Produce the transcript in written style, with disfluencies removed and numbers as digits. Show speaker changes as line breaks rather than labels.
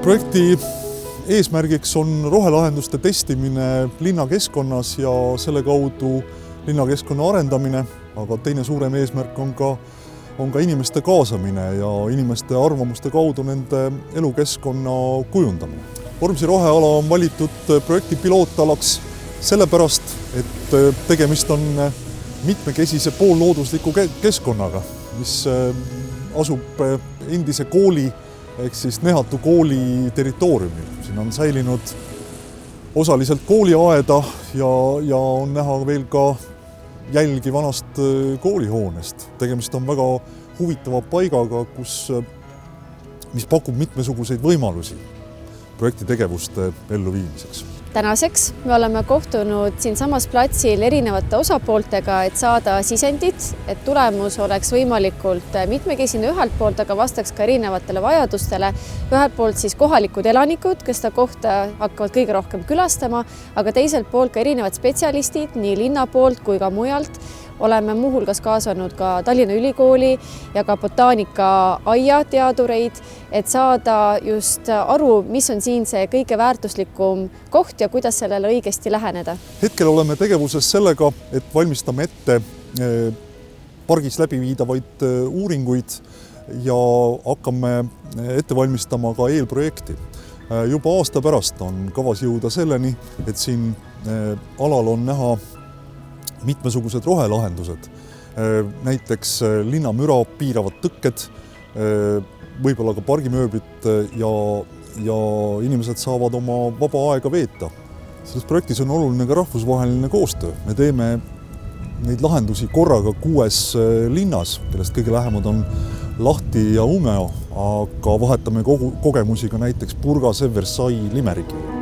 Projekti eesmärgiks on rohelahenduste testimine linnakeskkonnas ja selle kaudu linnakeskkonna arendamine, aga teine suurem eesmärk on ka inimeste kaasamine ja inimeste arvamuste kaudu nende elukeskkonna kujundamine. Vormsi roheala on valitud projekti pilootalaks sellepärast, et tegemist on mitmekesise poolloodusliku keskkonnaga, mis asub endise kooli ehk siis Nehatu kooli territooriumil. Siin on säilinud osaliselt kooliaeda ja on näha veel ka jälgi vanast koolihoonest. Tegemist on väga huvitava paigaga, mis pakub mitmesuguseid võimalusi projekti tegevuste elluviimiseks.
Tänaseks me oleme kohtunud siinsamas platsil erinevate osapooltega, et saada sisendit, et tulemus oleks võimalikult mitmekesine ühelt poolt, aga vastaks ka erinevatele vajadustele. Ühelt poolt siis kohalikud elanikud, kes seda kohta hakkavad kõige rohkem külastama, aga teiselt poolt ka erinevad spetsialistid nii linna poolt kui ka mujalt. Oleme muuhulgas kaasanud ka Tallinna Ülikooli ja ka botaanikaaia teadureid, et saada just aru, mis on siin see kõige väärtuslikum koht ja kuidas sellele õigesti läheneda.
Hetkel oleme tegevuses sellega, et valmistame ette pargis läbiviidavaid uuringuid ja hakkame ette valmistama ka eelprojekti. Juba aasta pärast on kavas jõuda selleni, et siin alal on näha mitmesugused rohelahendused, näiteks linnamüra piiravad tõkked, võib-olla ka pargimööblit ja inimesed saavad oma vaba aega veeta. Selles projektis on oluline ka rahvusvaheline koostöö. Me teeme neid lahendusi korraga 6 linnas, kellest kõige lähemad on Lahti ja Umeå, aga vahetame kogemusi ka näiteks Purgase, Versailles, Limericki.